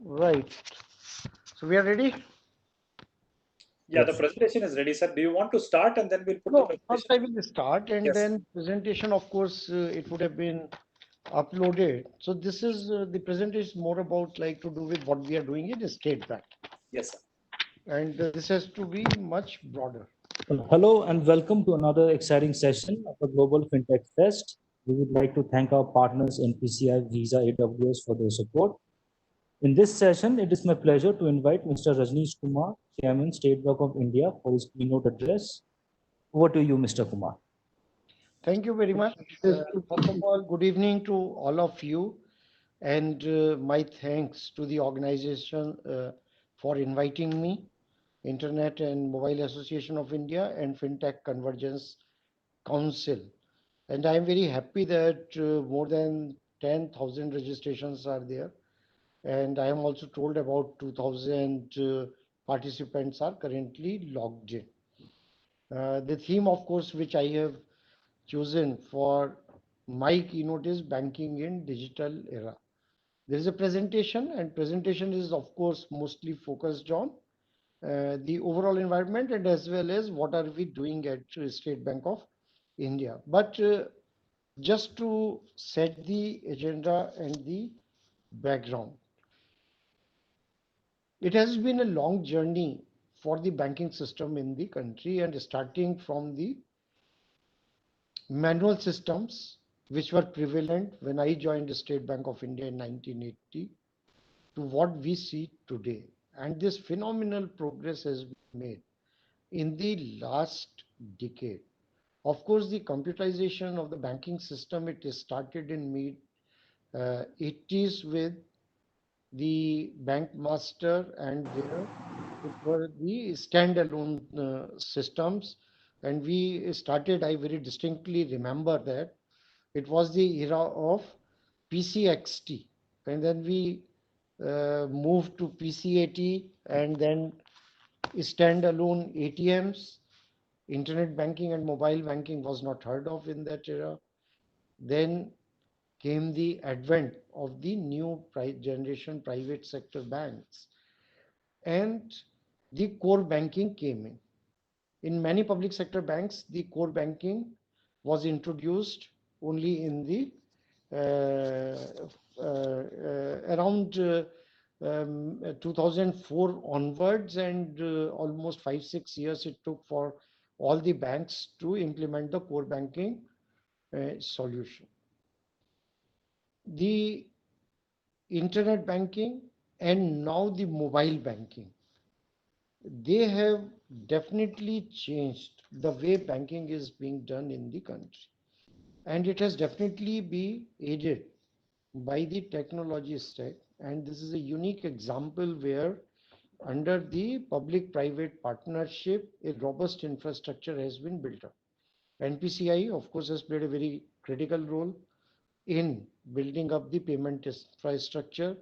Right. So we are ready? Yeah, the presentation is ready, sir. Do you want to start and then we'll put the No, first presentation? I will start and Yes. then presentation, of course, it would have been uploaded. So this is the presentation is more about like to do with what we are doing in State Bank. Yes, sir. And this has to be much broader. Hello and welcome to another exciting session of the Global FinTech Fest. We would like to thank our partners NPCI, Visa, AWS for their support. In this session, it is my pleasure to invite Mr. Rajnish Kumar, Chairman, State Bank of India, for his keynote address. Over to you, Mr. Kumar. Thank you very much. First of all, good evening to all of you. And my thanks to the organization for inviting me, Internet and Mobile Association of India and FinTech Convergence Council. And I'm very happy that more than 10,000 registrations are there. And I am also told about 2,000 participants are currently logged in. The theme, of course, which I have chosen for my keynote is banking in digital era. There is a presentation, and presentation is, of course, mostly focused on the overall environment and as well as what are we doing at State Bank of India. But just to set the agenda and the background, it has been a long journey for the banking system in the country, and starting from the manual systems which were prevalent when I joined the State Bank of India in 1980 to what we see today. And this phenomenal progress has been made in the last decade. Of course, the computerization of the banking system, it started in mid 80s with the bank master, and there it were the standalone systems. And we started, I very distinctly remember that it was the era of PCXT, and then we moved to PCAT, and then standalone ATMs. Internet banking and mobile banking was not heard of in that era. Then came the advent of the new generation private sector banks, and the core banking came in. In many public sector banks, the core banking was introduced only in the around 2004 onwards, and almost 5-6 years it took for all the banks to implement the core banking solution. The internet banking and now the mobile banking, they have definitely changed the way banking is being done in the country. And it has definitely been aided by the technology stack. And this is a unique example where under the public-private partnership, a robust infrastructure has been built up. NPCI, of course, has played a very critical role in building up the payment infrastructure,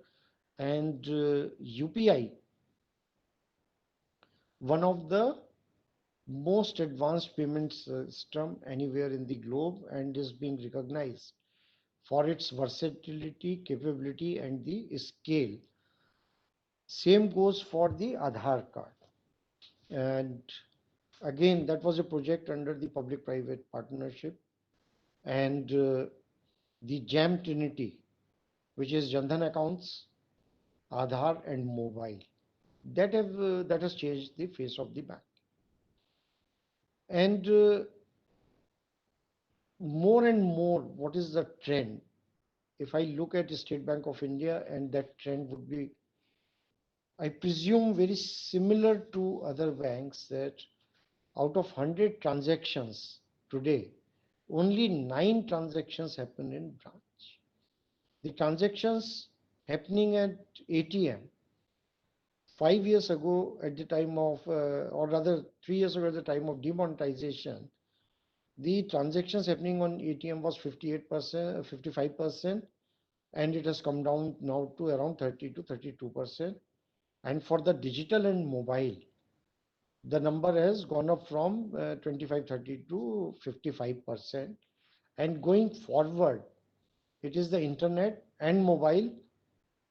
and UPI, one of the most advanced payment system anywhere in the globe, and is being recognized for its versatility, capability, and the scale. Same goes for the Aadhaar card. And again, that was a project under the public-private partnership. And the JAM Trinity, which is Jandhan accounts, Aadhaar, and mobile, that has changed the face of the bank. And more and more, what is the trend? If I look at the State Bank of India, and that trend would be, I presume, very similar to other banks, that out of 100 transactions today, only 9 transactions happen in branch. The transactions happening at ATM 5 years ago at the time of, or rather 3 years ago at the time of demonetization, the transactions happening on ATM was 58%, 55%, and it has come down now to around 30 to 32%. And for the digital and mobile, the number has gone up from 25, 30 to 55%. And going forward, it is the internet and mobile,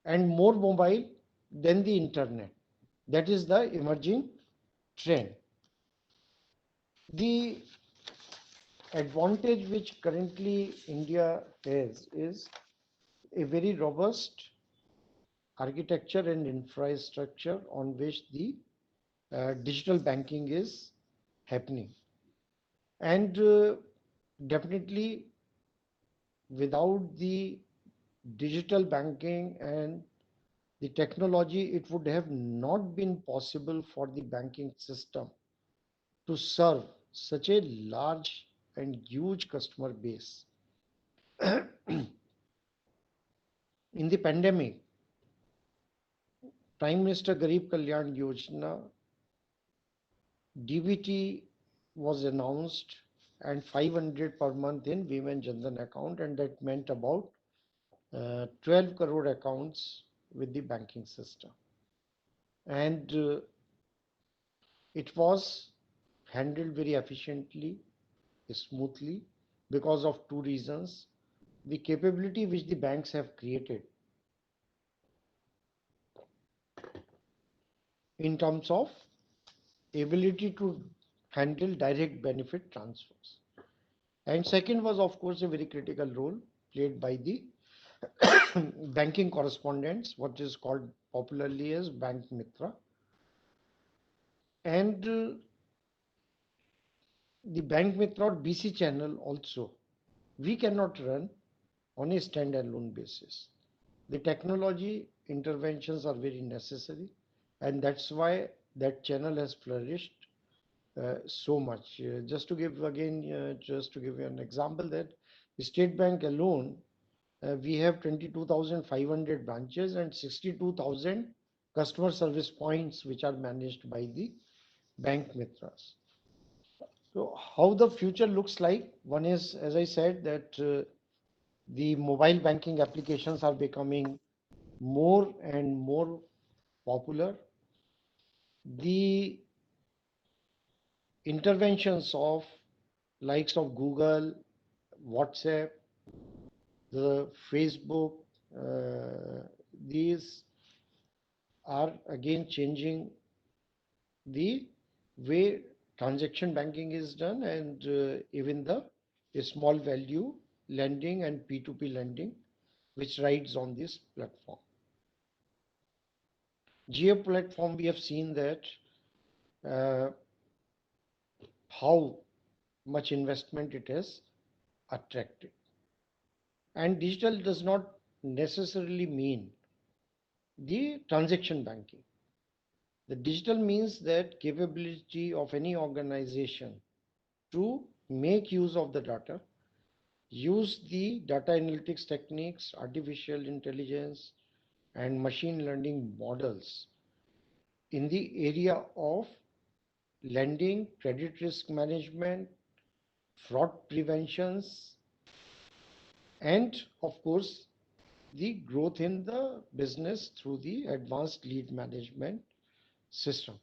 and more mobile then the internet. That is the emerging trend. The advantage which currently India has is a very robust architecture and infrastructure on which the digital banking is happening. And definitely without the digital banking and the technology, it would have not been possible for the banking system to serve such a large and huge customer base. In the pandemic, Prime Minister Garib Kalyan Yojana, DBT was announced and 500 per month in Women Jandan account, and that meant about 12 crore accounts with the banking system. And it was handled very efficiently, smoothly, because of two reasons. The capability which the banks have created in terms of ability to handle direct benefit transfers. And second was, of course, a very critical role played by the banking correspondents, what is called popularly as Bank Mitra. And the Bank Mitra or BC channel also, we cannot run on a standalone basis. The technology interventions are very necessary, and that's why that channel has flourished so much. Just to give you an example, that State Bank alone, we have 22,500 branches and 62,000 customer service points which are managed by the Bank Mitras. So how the future looks like? One is, as I said, that the mobile banking applications are becoming more and more popular. The interventions of likes of Google, WhatsApp, the Facebook, these are again changing the way transaction banking is done, and even the small value lending and P2P lending which rides on this platform. Geo platform, we have seen that how much investment it has attracted. And digital does not necessarily mean the transaction banking. The digital means that capability of any organization to make use of the data, use the data analytics techniques, artificial intelligence, and machine learning models in the area of lending, credit risk management, fraud preventions, and of course, the growth in the business through the advanced lead management system.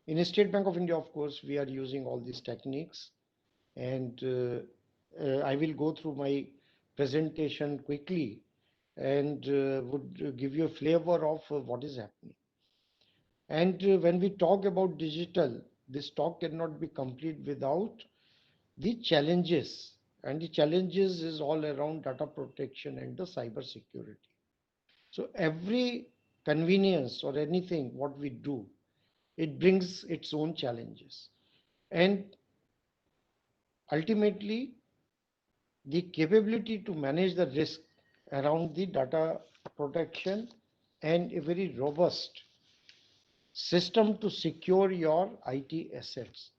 In State Bank of India, of course, we are using all these techniques, and I will go through my presentation quickly and would give you a flavor of what is happening. And when we talk about digital, this talk cannot be complete without the challenges, and the challenges is all around data protection and the cyber security. So every convenience or anything what we do, it brings its own challenges, and ultimately the capability to manage the risk around the data protection and a very robust system to secure your IT assets,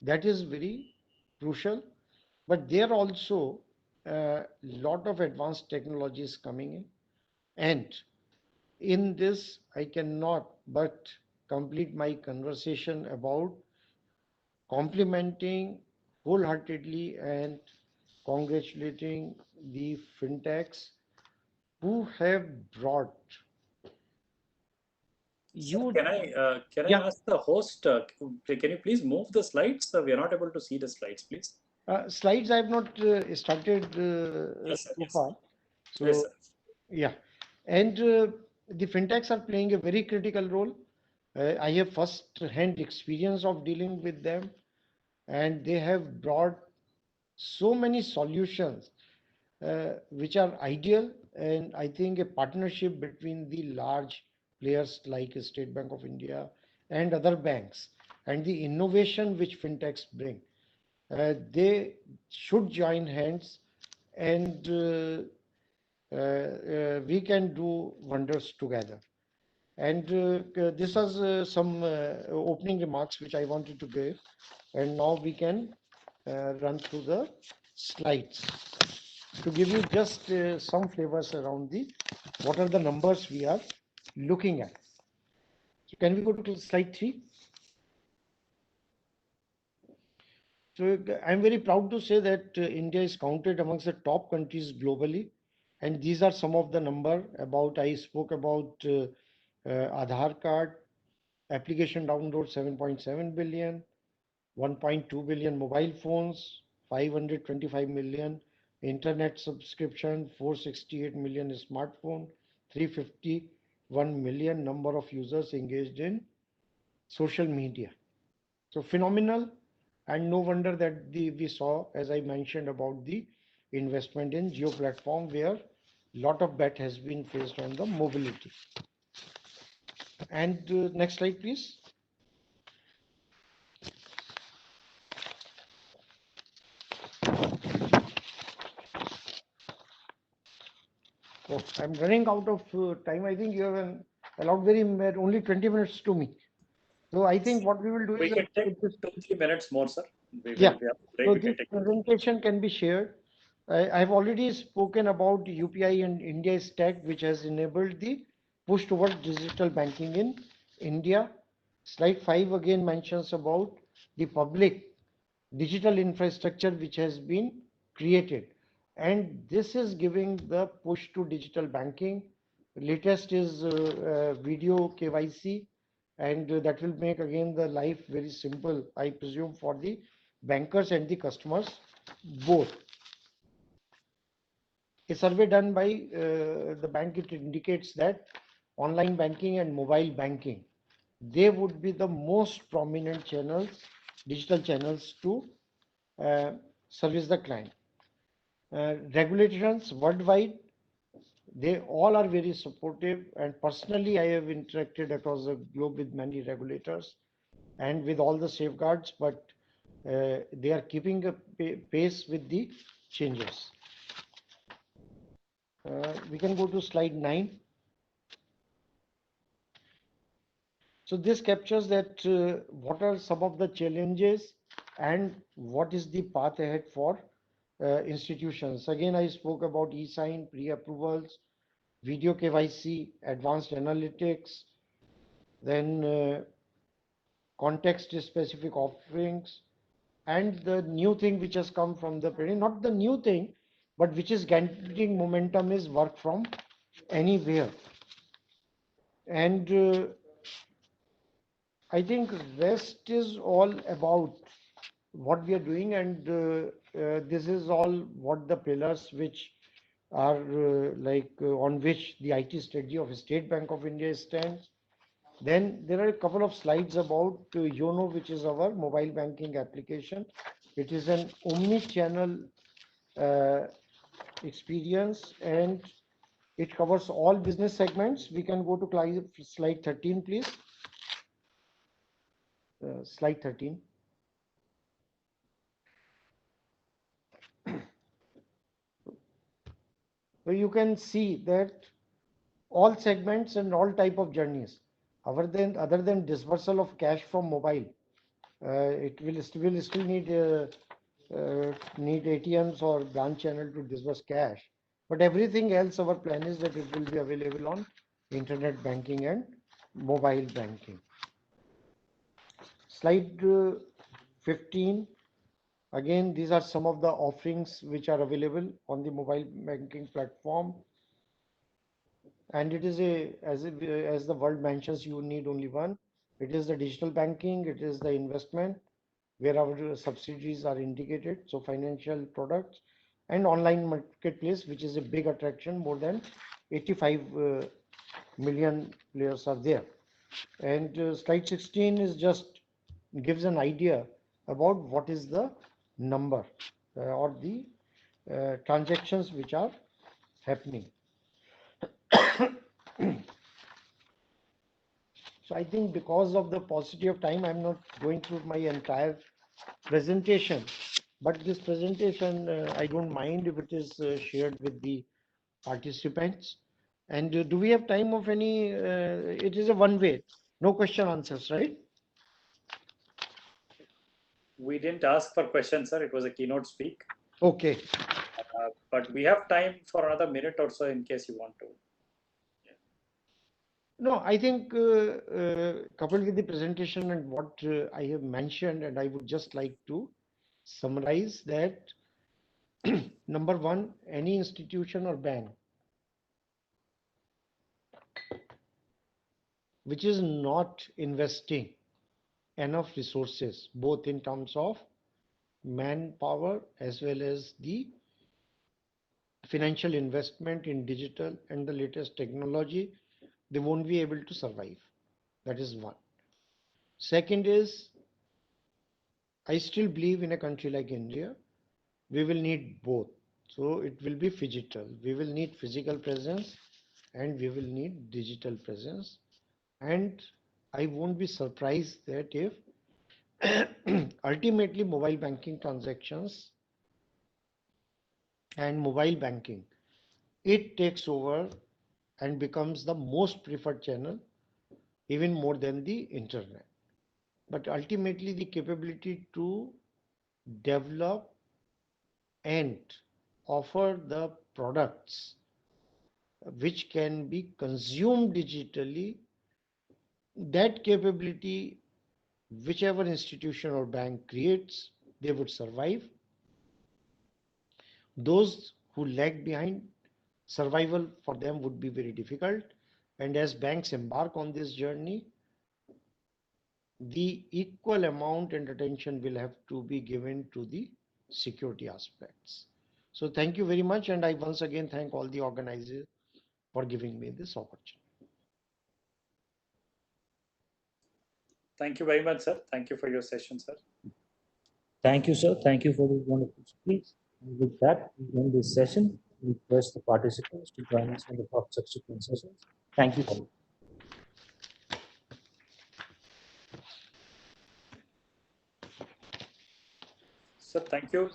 that is very crucial. But there are also a lot of advanced technologies coming in, and in this I cannot but complete my conversation about complimenting wholeheartedly and congratulating the fintechs who have brought Sir, you. can I ask the host? Can you please move the slides? We are not able to see the slides, please. Slides I have not started Yes, sir. so Yes, far. So yes, sir. yeah, and the fintechs are playing a very critical role. I have first-hand experience of dealing with them, and they have brought so many solutions which are ideal. And I think a partnership between the large players like State Bank of India and other banks and the innovation which fintechs bring, they should join hands, and we can do wonders together. And this was some opening remarks which I wanted to give. And now we can run through the slides to give you just some flavors around the what are the numbers we are looking at. So can we go to slide 3? So I'm very proud to say that India is counted amongst the top countries globally, and these are some of the number about. I spoke about Aadhaar card application download 7.7 billion, 1.2 billion mobile phones, 525 million internet subscription, 468 million smartphone, 351 million number of users engaged in social media. So phenomenal, and no wonder that we saw, as I mentioned, about the investment in Geo platform, where lot of bet has been placed on the mobility. And next slide, please. Oh, I'm running out of time. I think you have allowed only 20 minutes to me. So I think what we will do We is can that take 2-3 minutes more, sir. yeah. Break, So we can this take. presentation can be shared. I've already spoken about UPI and India Stack, which has enabled the push towards digital banking in India. Slide 5 again mentions about the public digital infrastructure which has been created, and this is giving the push to digital banking. Latest is video KYC, and that will make again the life very simple, I presume, for the bankers and the customers both. A survey done by the bank, it indicates that online banking and mobile banking, they would be the most prominent channels, digital channels to uh, service the client. Regulations worldwide, they all are very supportive, and personally I have interacted across the globe with many regulators and with all the safeguards, but they are keeping a pace with the changes. We can go to slide 9. So this captures that what are some of the challenges and what is the path ahead for institutions. Again, I spoke about e-sign, pre-approvals, video KYC, advanced analytics, then context-specific offerings, and the new thing which has come from the not the new thing, but which is gaining momentum, is work from anywhere. And I think rest is all about what we are doing, and this is all what the pillars which are on which the IT strategy of State Bank of India stands. Then there are a couple of slides about YONO, which is our mobile banking application. It is an omni-channel experience, and it covers all business segments. We can go to slide 13, please. Slide 13. So you can see that all segments and all type of journeys, other than dispersal of cash from mobile, it will still need ATMs or branch channel to disburse cash. But everything else, our plan is that it will be available on internet banking and mobile banking. Slide 15. Again, these are some of the offerings which are available on the mobile banking platform. And it is as the word mentions, you need only one. It is the digital banking, it is the investment, where our subsidiaries are indicated, so financial products, and online marketplace, which is a big attraction. More than 85 million players are there. And slide 16 is just gives an idea about what is the number or the transactions which are happening. So I think because of the paucity of time, I'm not going through my entire presentation, but this presentation, I don't mind if it is shared with the participants. And do we have time of any, it is a one way, no question answers, right? We didn't ask for questions, sir. It was a keynote speak. Okay. But we have time for another minute or so in case you want to. No, I think coupled with the presentation and what I have mentioned, and I would just like to summarize that number one, any institution or bank which is not investing enough resources, both in terms of manpower as well as the financial investment in digital and the latest technology, they won't be able to survive. That is one. Second is, I still believe in a country like India, we will need both. So it will be phygital. We will need physical presence and we will need digital presence. And I won't be surprised that if ultimately mobile banking transactions and mobile banking, it takes over and becomes the most preferred channel, even more than the internet. But ultimately the capability to develop and offer the products which can be consumed digitally, that capability, whichever institution or bank creates, they would survive. Those who lag behind, survival for them would be very difficult. And as banks embark on this journey, the equal amount and attention will have to be given to the security aspects. So thank you very much. And I once again thank all the organizers for giving me this opportunity. Thank you very much, sir. Thank you for your session, sir. Thank you, sir. Thank you for this wonderful speech. And with that, we end this session. We request the participants to join us in the subsequent sessions. Thank you all. Sir, thank you.